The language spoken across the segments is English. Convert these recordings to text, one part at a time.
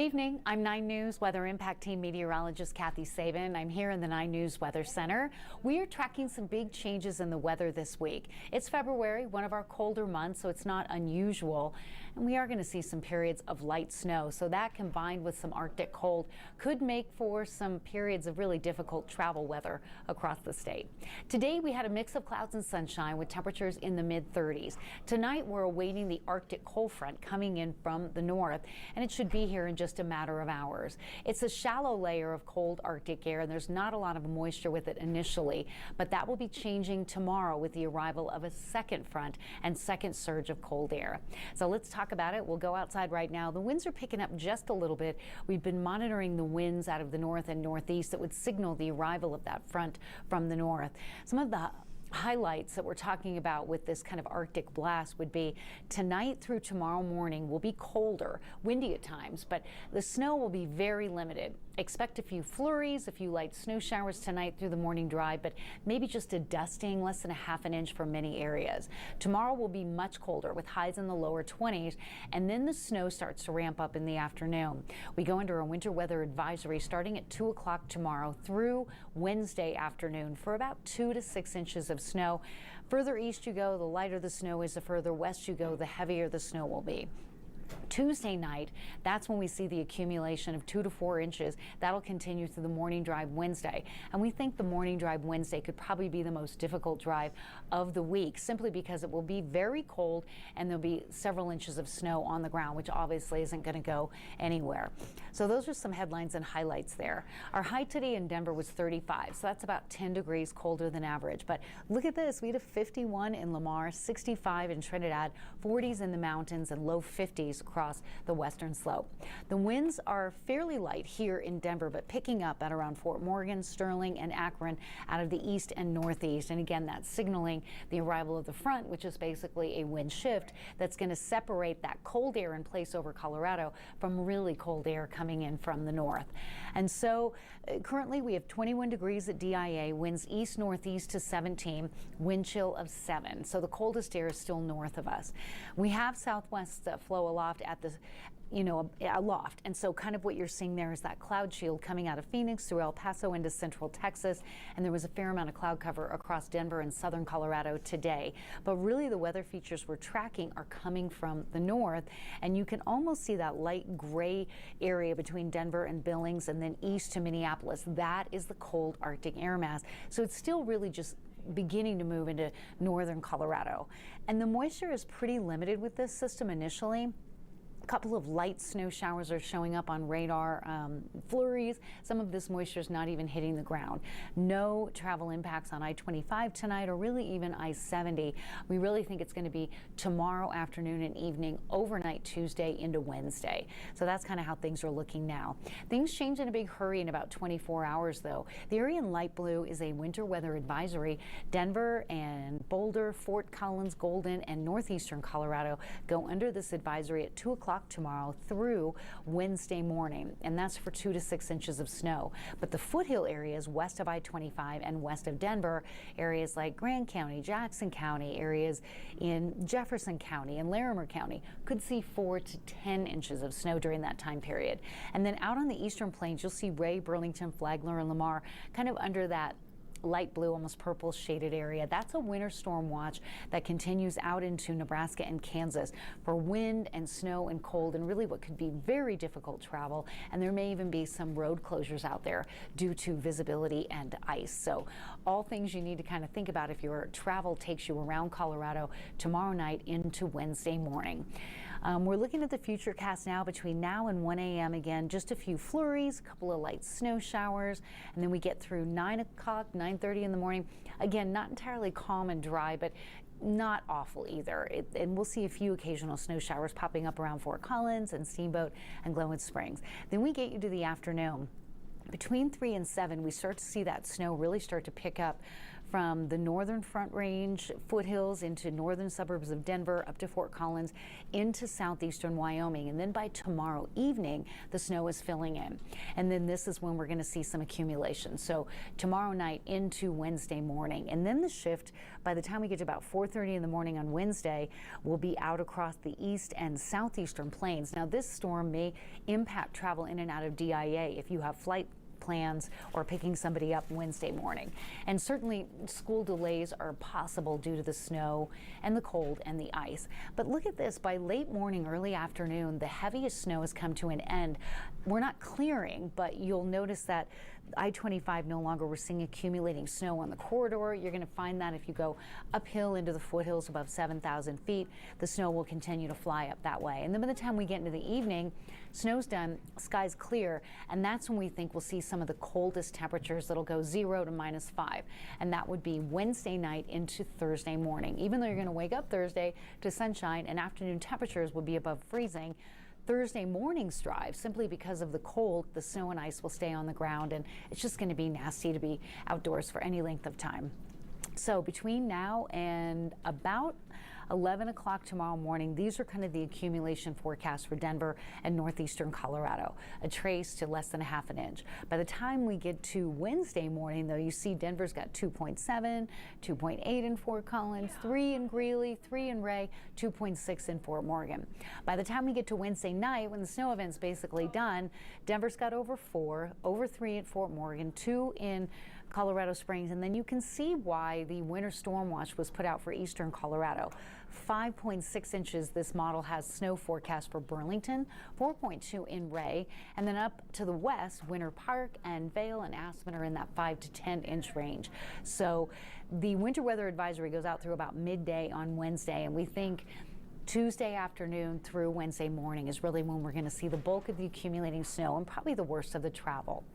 Evening, I'm 9 News Weather Impact Team Meteorologist Kathy Sabine. I'm here in the 9 News Weather Center. We are tracking some big changes in the weather this week. It's February, one of our colder months, so it's not unusual. And we are going to see some periods of light snow. So that combined with some Arctic cold could make for some periods of really difficult travel weather across the state. Today we had a mix of clouds and sunshine with temperatures in the mid-30s. Tonight we're awaiting the Arctic cold front coming in from the north, and it should be here in just a matter of hours. It's a shallow layer of cold Arctic air, and there's not a lot of moisture with it initially, but that will be changing tomorrow with the arrival of a second front and second surge of cold air. So let's talk about it. We'll go outside right now. The winds are picking up just a little bit. We've been monitoring the winds out of the north and northeast that would signal the arrival of that front from the north. Some of the highlights that we're talking about with this kind of Arctic blast would be tonight through tomorrow morning will be colder, windy at times, but the snow will be very limited. Expect a few flurries, a few light snow showers tonight through the morning drive, but maybe just a dusting, less than a half an inch for many areas. Tomorrow will be much colder with highs in the lower 20s, and then the snow starts to ramp up in the afternoon. We go under a winter weather advisory starting at 2 o'clock tomorrow through Wednesday afternoon for about 2 to 6 inches of snow. Further east you go, the lighter the snow is. The further west you go, the heavier the snow will be. Tuesday night, that's when we see the accumulation of 2 to 4 inches. That'll continue through the morning drive Wednesday. And we think the morning drive Wednesday could probably be the most difficult drive of the week, simply because it will be very cold and there'll be several inches of snow on the ground, which obviously isn't going to go anywhere. So those are some headlines and highlights there. Our high today in Denver was 35, so that's about 10 degrees colder than average. But look at this, we had a 51 in Lamar, 65 in Trinidad, 40s in the mountains, and low 50s across the western slope. The winds are fairly light here in Denver, but picking up at around Fort Morgan, Sterling, and Akron out of the east and northeast. And again, that's signaling the arrival of the front, which is basically a wind shift that's going to separate that cold air in place over Colorado from really cold air coming in from the north. And so currently we have 21 degrees at DIA, winds east-northeast to 17, wind chill of 7. So the coldest air is still north of us. We have southwest flow aloft at the aloft. And so kind of what you're seeing there is that cloud shield coming out of Phoenix through El Paso into central Texas. And there was a fair amount of cloud cover across Denver and southern Colorado today. But really the weather features we're tracking are coming from the north. And you can almost see that light gray area between Denver and Billings and then east to Minneapolis. That is the cold Arctic air mass. So it's still really just beginning to move into northern Colorado. And the moisture is pretty limited with this system initially. A couple of light snow showers are showing up on radar, flurries. Some of this moisture is not even hitting the ground. No travel impacts on I-25 tonight or really even I-70. We really think it's going to be tomorrow afternoon and evening, overnight Tuesday into Wednesday. So that's kind of how things are looking now. Things change in a big hurry in about 24 hours though. The area in light blue is a winter weather advisory. Denver and Boulder, Fort Collins, Golden, and northeastern Colorado go under this advisory at 2 o'clock tomorrow through Wednesday morning, and that's for 2 to 6 inches of snow. But the foothill areas west of I-25 and west of Denver, areas like Grand County, Jackson County, areas in Jefferson County and Larimer County could see 4 to 10 inches of snow during that time period. And then out on the eastern plains, you'll see Ray, Burlington, Flagler, and Lamar kind of under that light blue, almost purple shaded area. That's a winter storm watch that continues out into Nebraska and Kansas for wind and snow and cold and really what could be very difficult travel. And there may even be some road closures out there due to visibility and ice. So all things you need to kind of think about if your travel takes you around Colorado tomorrow night into Wednesday morning. We're looking at the futurecast now between now and 1 a.m. Again, just a few flurries, a couple of light snow showers, and then we get through 9 o'clock, 9:30 in the morning. Again, not entirely calm and dry, but not awful either. And we'll see a few occasional snow showers popping up around Fort Collins and Steamboat and Glenwood Springs. Then we get you to the afternoon. Between 3 and 7, we start to see that snow really start to pick up from the northern Front Range foothills into northern suburbs of Denver up to Fort Collins into southeastern Wyoming. And then by tomorrow evening, the snow is filling in. And then this is when we're going to see some accumulation. So tomorrow night into Wednesday morning. And then the shift, by the time we get to about 4:30 in the morning on Wednesday, will be out across the east and southeastern plains. Now, this storm may impact travel in and out of DIA if you have flight plans or picking somebody up Wednesday morning. And certainly school delays are possible due to the snow and the cold and the ice. But look at this, by late morning, early afternoon, the heaviest snow has come to an end. We're not clearing, but you'll notice that I-25 no longer, we're seeing accumulating snow on the corridor. You're going to find that if you go uphill into the foothills above 7,000 feet, the snow will continue to fly up that way. And then by the time we get into the evening, snow's done, sky's clear, and that's when we think we'll see some of the coldest temperatures that'll go 0 to -5. And that would be Wednesday night into Thursday morning. Even though you're going to wake up Thursday to sunshine and afternoon temperatures will be above freezing, Thursday morning's drive, simply because of the cold, the snow and ice will stay on the ground, and it's just going to be nasty to be outdoors for any length of time. So between now and about 11 o'clock tomorrow morning, these are kind of the accumulation forecasts for Denver and northeastern Colorado, a trace to less than a half an inch. By the time we get to Wednesday morning, though, you see Denver's got 2.7, 2.8 in Fort Collins, 3 in Greeley, 3 in Ray, 2.6 in Fort Morgan. By the time we get to Wednesday night, when the snow event's basically done, Denver's got over 4, over 3 at Fort Morgan, 2 in Colorado Springs, and then you can see why the winter storm watch was put out for eastern Colorado. 5.6 inches this model has snow forecast for Burlington, 4.2 in Ray, and then up to the west, Winter Park and Vail and Aspen are in that 5 to 10 inch range. So the winter weather advisory goes out through about midday on Wednesday, and we think Tuesday afternoon through Wednesday morning is really when we're going to see the bulk of the accumulating snow and probably the worst of the travel.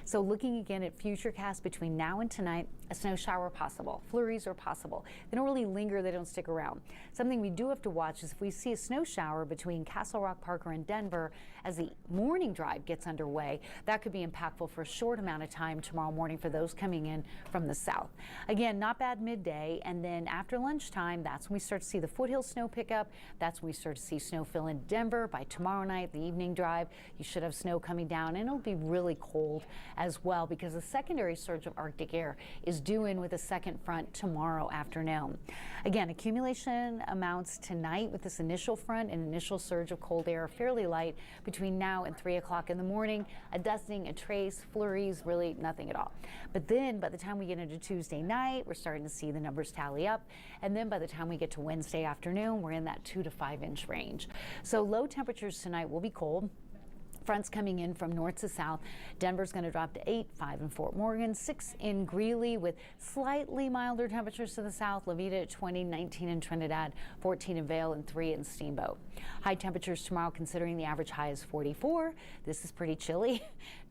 So looking again at futurecasts between now and tonight, a snow shower possible. Flurries are possible. They don't really linger, they don't stick around. Something we do have to watch is if we see a snow shower between Castle Rock, Parker, and Denver as the morning drive gets underway, that could be impactful for a short amount of time tomorrow morning for those coming in from the south. Again, not bad midday, and then after lunchtime, that's when we start to see the foothill snow pick up. That's when we start to see snow fill in Denver. By tomorrow night, the evening drive, you should have snow coming down, and it'll be really cold as well because the secondary surge of Arctic air is due in with a second front tomorrow afternoon. Again, accumulation amounts tonight with this initial front and initial surge of cold air fairly light between now and 3 o'clock in the morning. A dusting, a trace, flurries, really nothing at all. But then by the time we get into Tuesday night, we're starting to see the numbers tally up. And then by the time we get to Wednesday afternoon, we're in that 2 to 5 inch range. So low temperatures tonight will be cold. Fronts coming in from north to south. Denver's going to drop to 8, 5 in Fort Morgan, 6 in Greeley with slightly milder temperatures to the south. Levita at 20, 19 in Trinidad, 14 in Vail, and 3 in Steamboat. High temperatures tomorrow, considering the average high is 44. This is pretty chilly.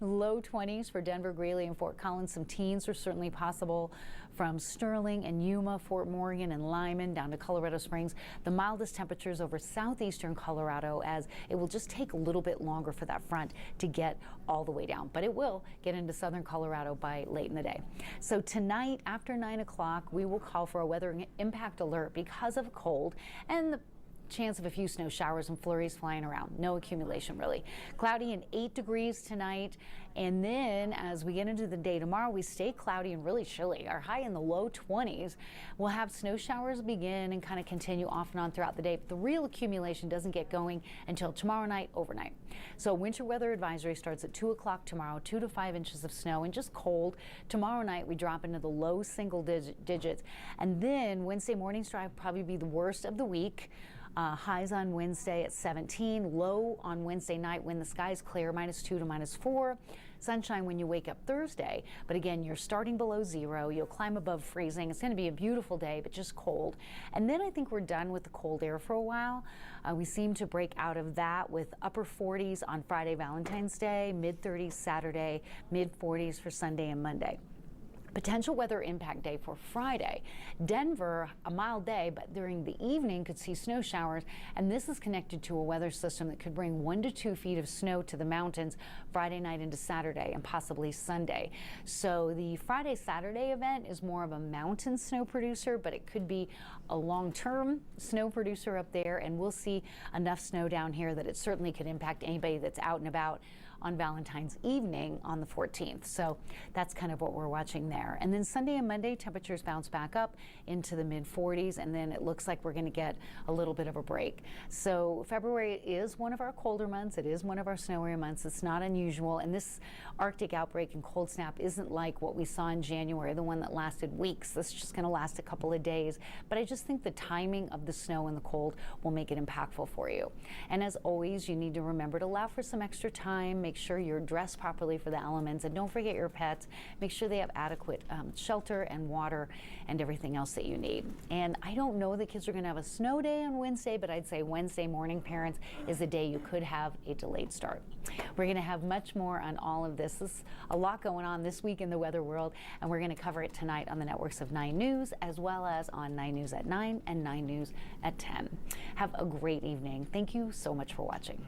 Low 20s for Denver, Greeley, and Fort Collins. Some teens are certainly possible from Sterling and Yuma, Fort Morgan and Lyman down to Colorado Springs. The mildest temperatures over southeastern Colorado, as it will just take a little bit longer for that front to get all the way down, but it will get into southern Colorado by late in the day. So tonight after 9 o'clock, we will call for a weather impact alert because of cold and the chance of a few snow showers and flurries flying around. No accumulation really. Cloudy and 8 degrees tonight. And then as we get into the day tomorrow, we stay cloudy and really chilly. Our high in the low 20s. We'll have snow showers begin and kind of continue off and on throughout the day. But the real accumulation doesn't get going until tomorrow night overnight. So winter weather advisory starts at 2 o'clock tomorrow, 2 to 5 inches of snow and just cold. Tomorrow night we drop into the low single digits. And then Wednesday morning's drive probably be the worst of the week. Highs on Wednesday at 17, low on Wednesday night when the sky's clear, -2 to -4. Sunshine when you wake up Thursday, but again, you're starting below 0. You'll climb above freezing. It's going to be a beautiful day, but just cold. And then I think we're done with the cold air for a while. We seem to break out of that with upper 40s on Friday, Valentine's Day, mid 30s Saturday, mid 40s for Sunday and Monday. Potential weather impact day for Friday. Denver, a mild day, but during the evening could see snow showers, and this is connected to a weather system that could bring 1 to 2 feet of snow to the mountains Friday night into Saturday and possibly Sunday. So the Friday-Saturday event is more of a mountain snow producer, but it could be a long-term snow producer up there, and we'll see enough snow down here that it certainly could impact anybody that's out and about on Valentine's evening on the 14th. So that's kind of what we're watching there. And then Sunday and Monday, temperatures bounce back up into the mid 40s, and then it looks like we're going to get a little bit of a break. So February is one of our colder months. It is one of our snowier months. It's not unusual. And this Arctic outbreak and cold snap isn't like what we saw in January, the one that lasted weeks. This is just going to last a couple of days. But I just think the timing of the snow and the cold will make it impactful for you. And as always, you need to remember to allow for some extra time. Make sure you're dressed properly for the elements, and don't forget your pets. Make sure they have adequate shelter and water and everything else that you need. And I don't know the kids are going to have a snow day on Wednesday, but I'd say Wednesday morning, parents, is the day you could have a delayed start. We're going to have much more on all of this. There's a lot going on this week in the weather world, and we're going to cover it tonight on the networks of 9 News, as well as on 9 News at 9 and 9 News at 10. Have a great evening. Thank you so much for watching.